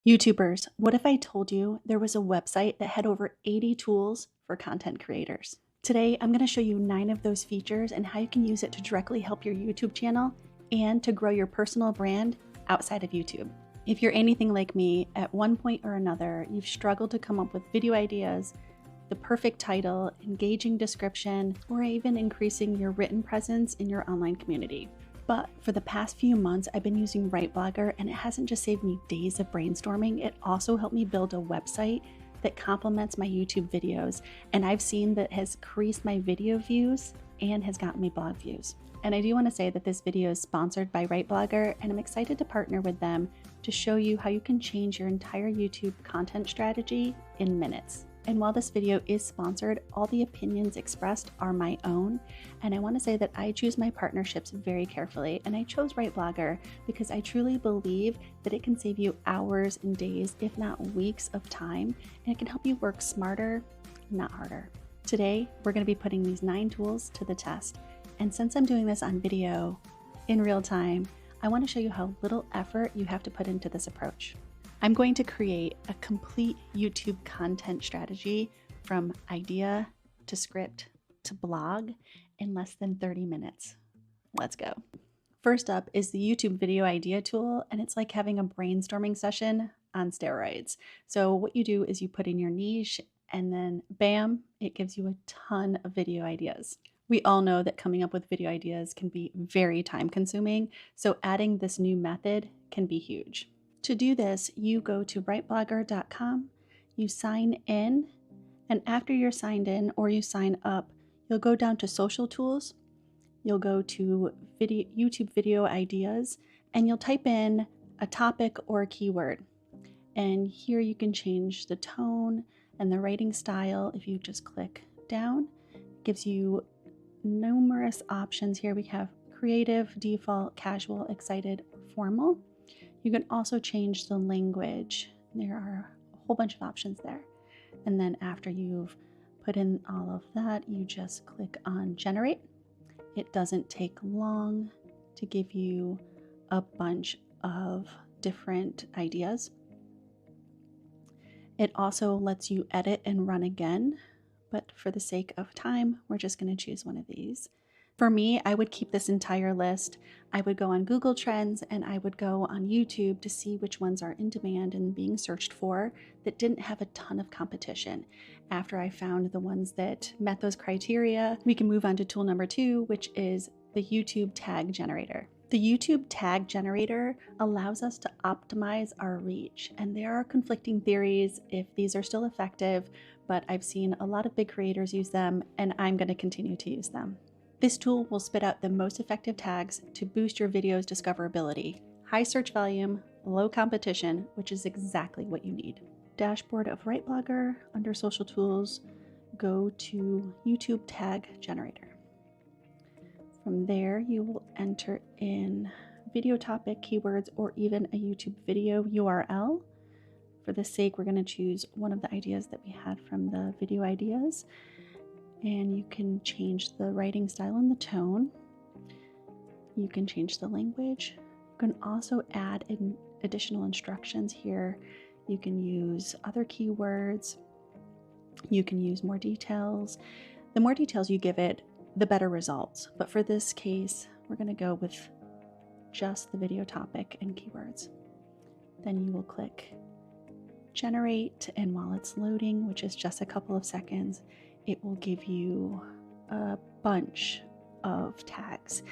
YouTubers, what if I told you there was a website that had over 80 tools for content creators? Today, I'm going to show you 9 of those features and how you can use it to directly help your YouTube channel and to grow your personal brand outside of YouTube. If you're anything like me, at one point or another, you've struggled to come up with video ideas, the perfect title, engaging description, or even increasing your written presence in your online community. But for the past few months, I've been using RightBlogger, and it hasn't just saved me days of brainstorming, it also helped me build a website that complements my YouTube videos. And I've seen that has increased my video views and has gotten me blog views. And I do want to say that this video is sponsored by RightBlogger, and I'm excited to partner with them to show you how you can change your entire YouTube content strategy in minutes. And while this video is sponsored, all the opinions expressed are my own. And I want to say that I choose my partnerships very carefully. And I chose RightBlogger because I truly believe that it can save you hours and days, if not weeks of time. And it can help you work smarter, not harder. Today, we're going to be putting these 9 tools to the test. And since I'm doing this on video in real time, I want to show you how little effort you have to put into this approach. I'm going to create a complete YouTube content strategy from idea to script to blog in less than 30 minutes. Let's go. First up is the YouTube video idea tool, and it's like having a brainstorming session on steroids. So what you do is you put in your niche and then bam, it gives you a ton of video ideas. We all know that coming up with video ideas can be very time consuming, so adding this new method can be huge. To do this, you go to rightblogger.com, you sign in, and after you're signed in or you sign up, you'll go down to social tools, you'll go to YouTube video ideas, and you'll type in a topic or a keyword. And here you can change the tone and the writing style. If you just click down, it gives you numerous options. Here we have creative, default, casual, excited, formal. You can also change the language. There are a whole bunch of options there. And then after you've put in all of that, you just click on generate. It doesn't take long to give you a bunch of different ideas. It also lets you edit and run again, but for the sake of time, we're just going to choose one of these. For me, I would keep this entire list. I would go on Google Trends and I would go on YouTube to see which ones are in demand and being searched for that didn't have a ton of competition. After I found the ones that met those criteria, we can move on to tool number 2, which is the YouTube tag generator. The YouTube tag generator allows us to optimize our reach, and there are conflicting theories if these are still effective, but I've seen a lot of big creators use them and I'm going to continue to use them. This tool will spit out the most effective tags to boost your video's discoverability. High search volume, low competition, which is exactly what you need. Dashboard of RightBlogger, under social tools, go to YouTube tag generator. From there, you will enter in video topic, keywords, or even a YouTube video URL. For the sake, we're going to choose one of the ideas that we had from the video ideas. And you can change the writing style and the tone. You can change the language. You can also add in additional instructions here. You can use other keywords. You can use more details. The more details you give it, the better results. But for this case, we're going to go with just the video topic and keywords. Then you will click generate, and while it's loading, which is just a couple of seconds, it will give you a bunch of tags,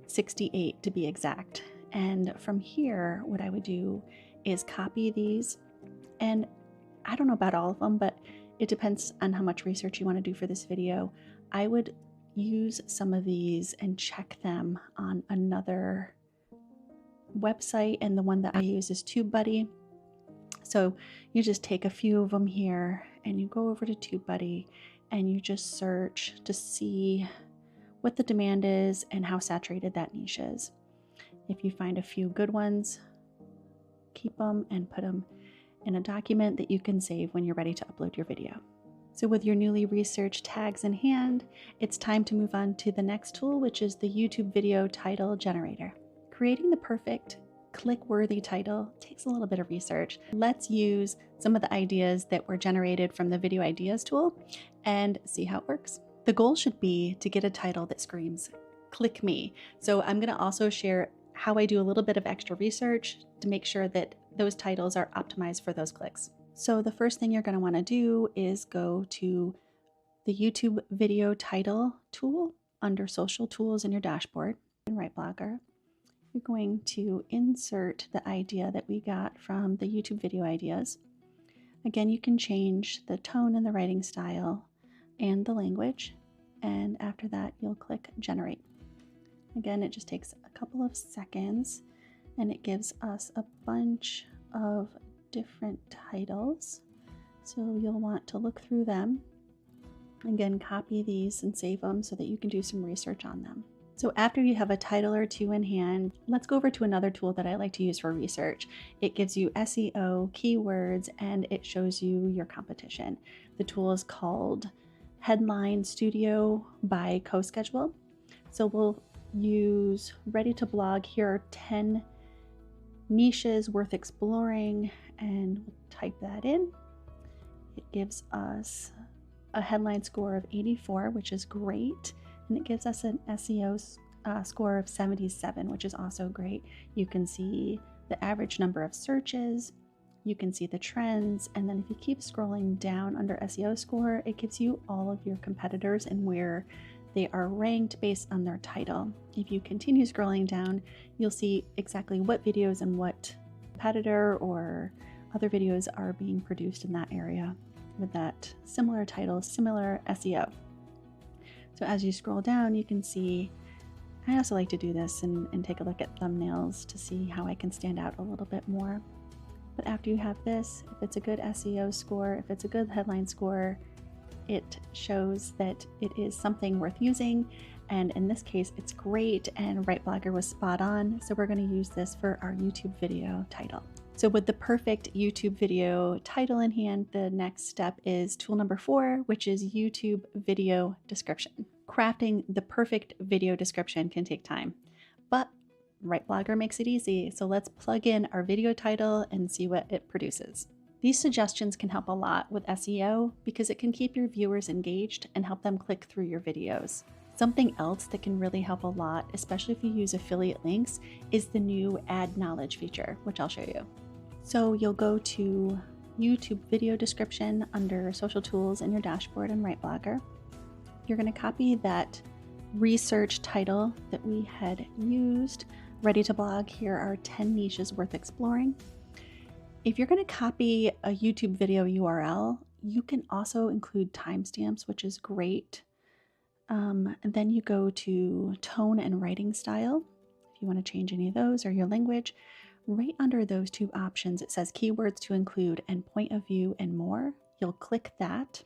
68 to be exact. And from here, what I would do is copy these. And I don't know about all of them, but it depends on how much research you want to do for this video. I would use some of these and check them on another website. And the one that I use is TubeBuddy. So you just take a few of them here and you go over to TubeBuddy and you just search to see what the demand is and how saturated that niche is. If you find a few good ones, keep them and put them in a document that you can save when you're ready to upload your video. So with your newly researched tags in hand, it's time to move on to the next tool, which is the YouTube video title generator. Creating the perfect click-worthy title takes a little bit of research. Let's use some of the ideas that were generated from the Video Ideas tool and see how it works. The goal should be to get a title that screams, "Click me." So I'm going to also share how I do a little bit of extra research to make sure that those titles are optimized for those clicks. So the first thing you're going to want to do is go to the YouTube video title tool under social tools in your dashboard in RightBlogger. You're going to insert the idea that we got from the YouTube video ideas. Again, you can change the tone and the writing style and the language, and after that you'll click generate. Again, it just takes a couple of seconds and it gives us a bunch of different titles, so you'll want to look through them. Again, copy these and save them so that you can do some research on them. So after you have a title or two in hand, let's go over to another tool that I like to use for research. It gives you SEO, keywords, and it shows you your competition. The tool is called Headline Studio by CoSchedule. So we'll use Ready to Blog. Here are 10 niches worth exploring, and we'll type that in. It gives us a headline score of 84, which is great. And it gives us an SEO score of 77, which is also great. You can see the average number of searches, you can see the trends, and then if you keep scrolling down under SEO score, it gives you all of your competitors and where they are ranked based on their title. If you continue scrolling down, you'll see exactly what videos and what competitor or other videos are being produced in that area with that similar title, similar SEO. So as you scroll down, you can see, I also like to do this and take a look at thumbnails to see how I can stand out a little bit more. But after you have this, if it's a good SEO score, if it's a good headline score, it shows that it is something worth using. And in this case, it's great, and RightBlogger was spot on. So we're going to use this for our YouTube video title. So with the perfect YouTube video title in hand, the next step is tool number 4, which is YouTube video description. Crafting the perfect video description can take time, but RightBlogger makes it easy. So let's plug in our video title and see what it produces. These suggestions can help a lot with SEO because it can keep your viewers engaged and help them click through your videos. Something else that can really help a lot, especially if you use affiliate links, is the new Add Knowledge feature, which I'll show you. So you'll go to YouTube video description under social tools in your dashboard in RightBlogger. You're going to copy that research title that we had used, Ready to Blog. Here are 10 niches worth exploring. If you're going to copy a YouTube video URL, you can also include timestamps, which is great. And then you go to tone and writing style. If you want to change any of those or your language, right under those two options, it says keywords to include and point of view and more. You'll click that.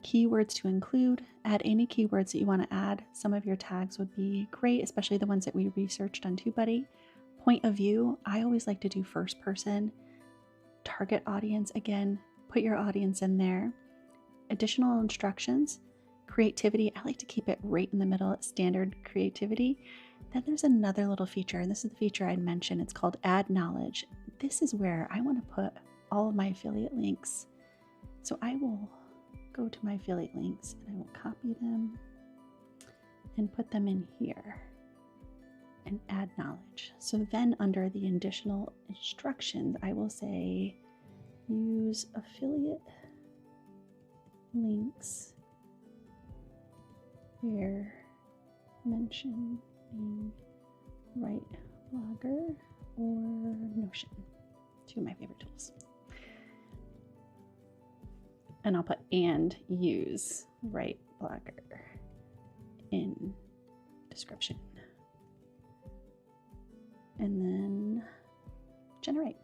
Keywords to include, add any keywords that you want to add. Some of your tags would be great, especially the ones that we researched on TubeBuddy. Point of view, I always like to do first person. Target audience, again, put your audience in there. Additional instructions, creativity, I like to keep it right in the middle at standard creativity. Then there's another little feature, and this is the feature I'd mentioned. It's called Add Knowledge. This is where I want to put all of my affiliate links. So I will go to my affiliate links and I will copy them and put them in here and add knowledge. So then under the additional instructions, I will say use affiliate links where mentioned being RightBlogger or Notion, two of my favorite tools. And I'll put and use RightBlogger in description. And then generate.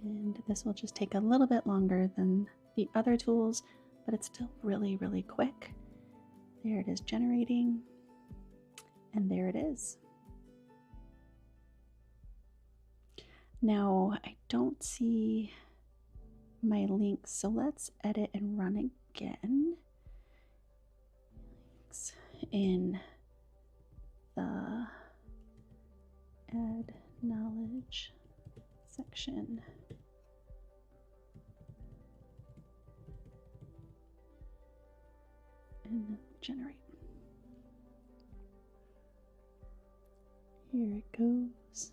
And this will just take a little bit longer than the other tools, but it's still really, really quick. There it is generating, and there it is. Now I don't see my links, so let's edit and run again. Links in the add knowledge section. And generate. Here it goes.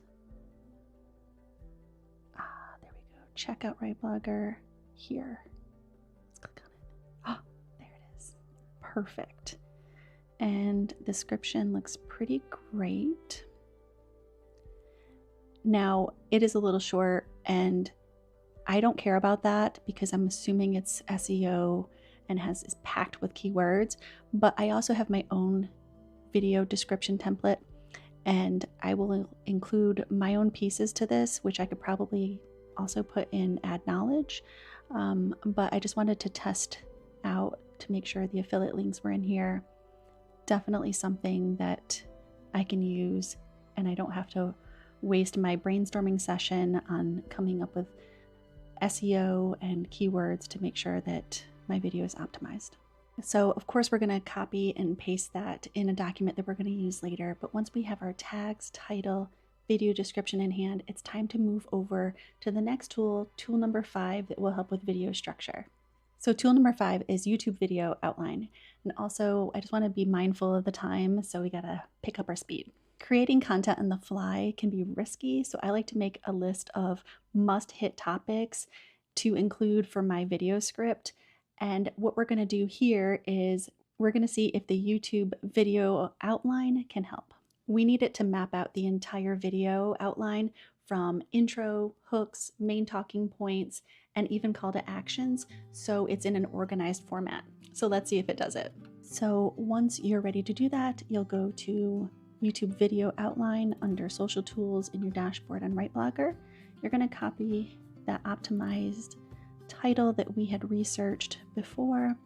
There we go. Check out RightBlogger here. Let's click on it. Oh, there it is. Perfect. And the description looks pretty great. Now, it is a little short, and I don't care about that because I'm assuming it's SEO and is packed with keywords, but I also have my own video description template, and I will include my own pieces to this, which I could probably also put in add knowledge, but I just wanted to test out to make sure the affiliate links were in here. Definitely something that I can use, and I don't have to waste my brainstorming session on coming up with SEO and keywords to make sure that my video is optimized. So of course we're going to copy and paste that in a document that we're going to use later, but once we have our tags, title, video description in hand, it's time to move over to the next tool, tool number 5, that will help with video structure. So tool number 5 is YouTube video outline. And also I just want to be mindful of the time, so we got to pick up our speed. Creating content on the fly can be risky, so I like to make a list of must-hit topics to include for my video script. And what we're going to do here is we're going to see if the YouTube video outline can help. We need it to map out the entire video outline from intro, hooks, main talking points, and even call to actions, so it's in an organized format. So let's see if it does it. So once you're ready to do that, you'll go to YouTube video outline under social tools in your dashboard on RightBlogger. You're going to copy that optimized title that we had researched before.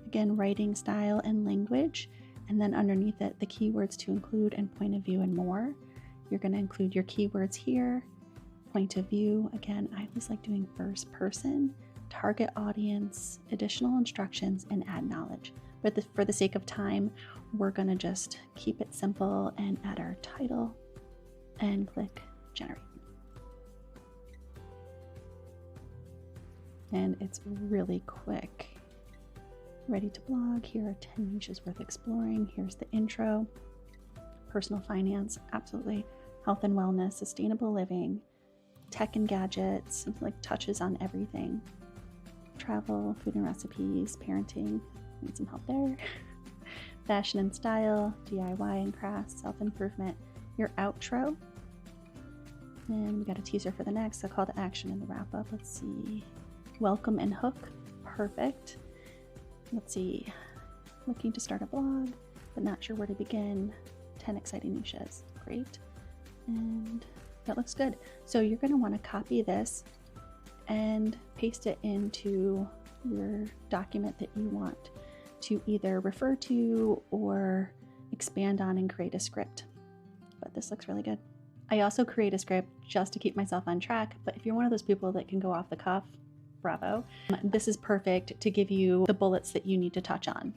Again, writing style and language, and then underneath it, the keywords to include and point of view and more. You're going to include your keywords here, point of view. Again, I always like doing first person, target audience, additional instructions, and add knowledge. But for the sake of time, we're going to just keep it simple and add our title and click generate. And it's really quick. Ready to blog. Here are 10 niches worth exploring. Here's the intro. Personal finance, absolutely. Health and wellness, sustainable living, tech and gadgets, like touches on everything. Travel, food and recipes, parenting, need some help there. Fashion and style, DIY and crafts, self-improvement, your outro. And we got a teaser for the next, a call to action and the wrap up. Let's see. Welcome and hook, perfect. Let's see, looking to start a blog, but not sure where to begin. 10 exciting niches, great. And that looks good. So you're gonna wanna copy this and paste it into your document that you want to either refer to or expand on and create a script. But this looks really good. I also create a script just to keep myself on track, but if you're one of those people that can go off the cuff, bravo. This is perfect to give you the bullets that you need to touch on.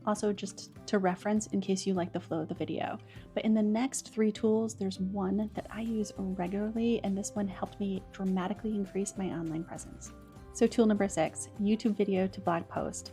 Also just to reference in case you like the flow of the video. But in the next 3 tools, there's one that I use regularly, and this one helped me dramatically increase my online presence. So tool number 6, YouTube video to blog post,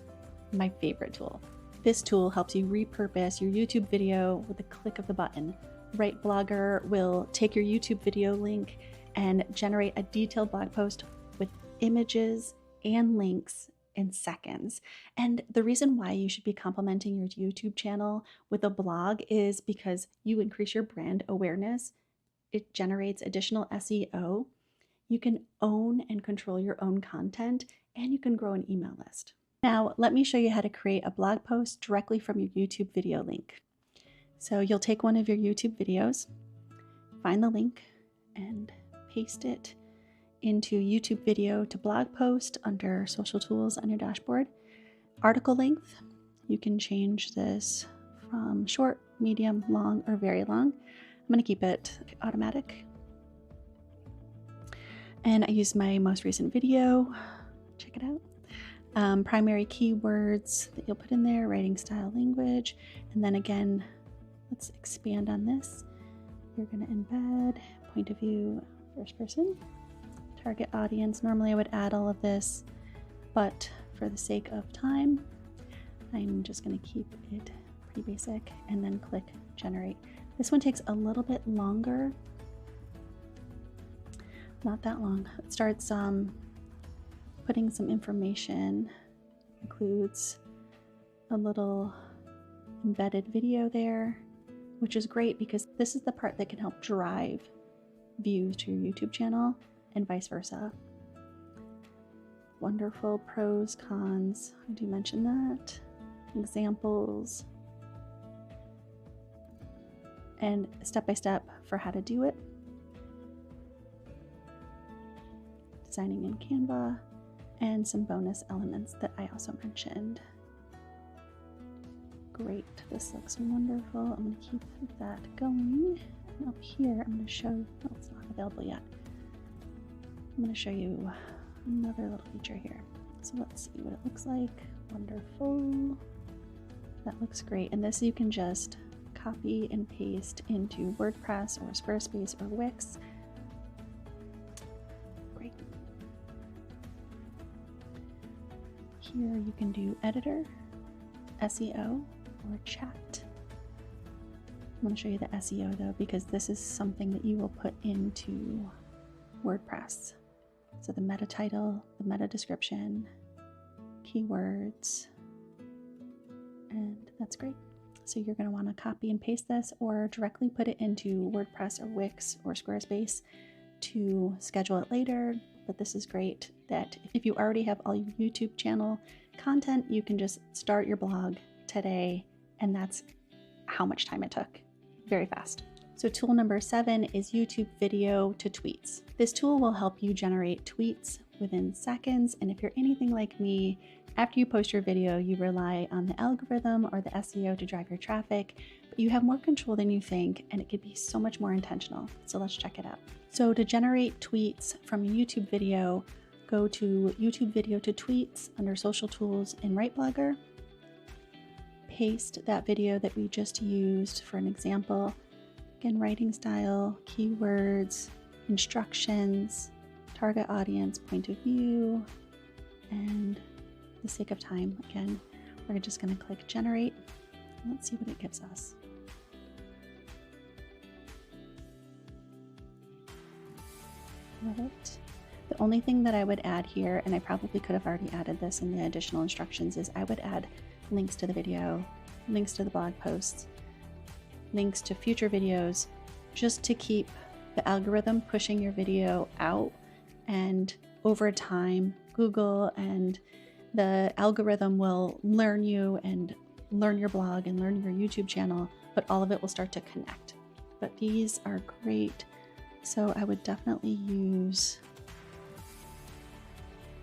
my favorite tool. This tool helps you repurpose your YouTube video with a click of the button. RightBlogger will take your YouTube video link and generate a detailed blog post with images and links in seconds. And the reason why you should be complementing your YouTube channel with a blog is because you increase your brand awareness. It generates additional SEO. You can own and control your own content, and you can grow an email list. Now, let me show you how to create a blog post directly from your YouTube video link. So you'll take one of your YouTube videos, find the link, and paste it into YouTube video to blog post under social tools on your dashboard. Article length, you can change this from short, medium, long, or very long. I'm going to keep it automatic. And I use my most recent video. Check it out. Primary keywords that you'll put in there, writing style, language. And then again, let's expand on this. You're going to embed point of view, first person, target audience. Normally I would add all of this, but for the sake of time, I'm just going to keep it pretty basic and then click generate. This one takes a little bit longer, not that long. It starts putting some information, includes a little embedded video there, which is great because this is the part that can help drive views to your YouTube channel and vice versa. Wonderful pros, cons, I do mention that, examples, and step-by-step for how to do it. Designing in Canva, and some bonus elements that I also mentioned. Great, this looks wonderful. I'm going to keep that going. And up here, I'm going to show, oh, it's not available yet. I'm going to show you another little feature here. So let's see what it looks like. Wonderful. That looks great. And this you can just copy and paste into WordPress or Squarespace or Wix. Great. Here you can do editor, SEO, or chat. I'm going to show you the SEO though, because this is something that you will put into WordPress. So the meta title, the meta description, keywords, and that's great. So you're going to want to copy and paste this or directly put it into WordPress or Wix or Squarespace to schedule it later. But this is great that if you already have all your YouTube channel content, you can just start your blog today, and that's how much time it took. Very fast. So tool number 7 is YouTube video to tweets. This tool will help you generate tweets within seconds, and if you're anything like me, after you post your video, you rely on the algorithm or the SEO to drive your traffic, but you have more control than you think, and it could be so much more intentional. So let's check it out. So to generate tweets from a YouTube video, go to YouTube video to tweets under social tools in RightBlogger. Paste that video that we just used for an example. Again, writing style, keywords, instructions, target audience, point of view, and for the sake of time, again, we're just going to click generate. Let's see what it gives us. Love it. The only thing that I would add here, and I probably could have already added this in the additional instructions, is I would add links to the video, links to the blog posts, links to future videos, just to keep the algorithm pushing your video out. And over time, Google and the algorithm will learn you and learn your blog and learn your YouTube channel, but all of it will start to connect. But these are great. So I would definitely use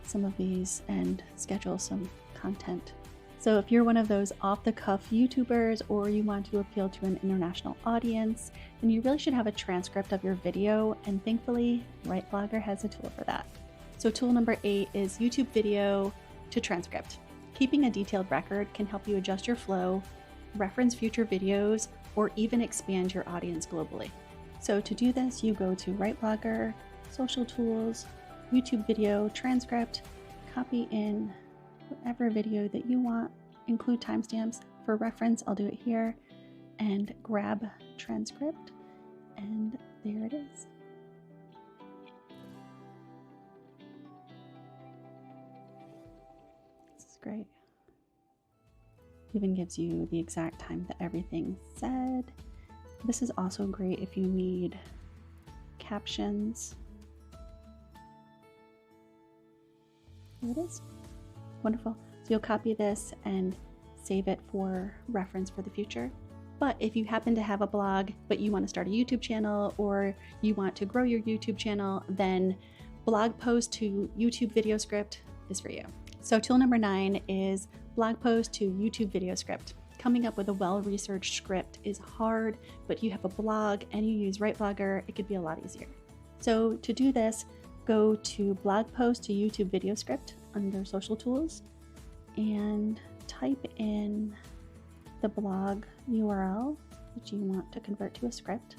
some of these and schedule some content. So if you're one of those off-the-cuff YouTubers, or you want to appeal to an international audience, then you really should have a transcript of your video, and thankfully, RightBlogger has a tool for that. So tool number 8 is YouTube video to transcript. Keeping a detailed record can help you adjust your flow, reference future videos, or even expand your audience globally. So to do this, you go to RightBlogger, social tools, YouTube video, transcript, copy in whatever video that you want, include timestamps. For reference, I'll do it here, and grab transcript, and there it is. This is great. Even gives you the exact time that everything said. This is also great if you need captions. There it is. Wonderful. So you'll copy this and save it for reference for the future. But if you happen to have a blog, but you want to start a YouTube channel, or you want to grow your YouTube channel, then blog post to YouTube video script is for you. So tool number 9 is blog post to YouTube video script. Coming up with a well-researched script is hard, but if you have a blog and you use RightBlogger, it could be a lot easier. So to do this, go to blog post to YouTube video script under social tools and type in the blog URL that you want to convert to a script.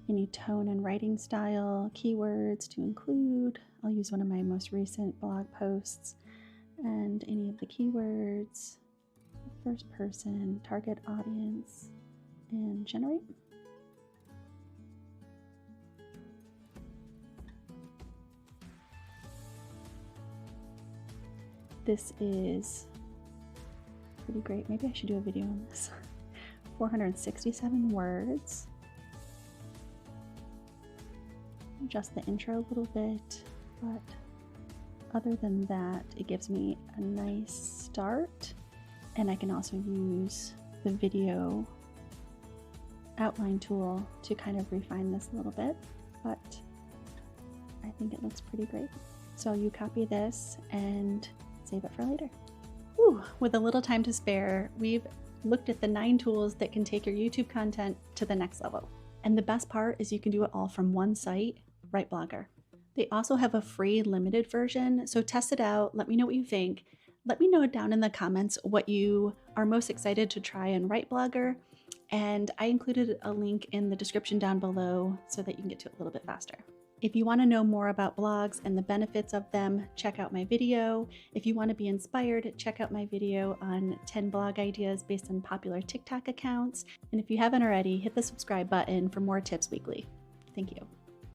any tone and writing style, keywords to include. I'll use one of my most recent blog posts, and any of the keywords, first person, target audience, and generate. This is pretty great. Maybe I should do a video on this. 467 words. Adjust the intro a little bit, but other than that, it gives me a nice start. And I can also use the video outline tool to kind of refine this a little bit, but I think it looks pretty great. So you copy this and save it for later. Whew, with a little time to spare, we've looked at the 9 tools that can take your YouTube content to the next level. And the best part is you can do it all from one site, RightBlogger. They also have a free limited version, so test it out. Let me know what you think. Let me know down in the comments what you are most excited to try in RightBlogger, and I included a link in the description down below so that you can get to it a little bit faster. If you want to know more about blogs and the benefits of them, check out my video. If you want to be inspired, check out my video on 10 blog ideas based on popular TikTok accounts. And if you haven't already, hit the subscribe button for more tips weekly. Thank you.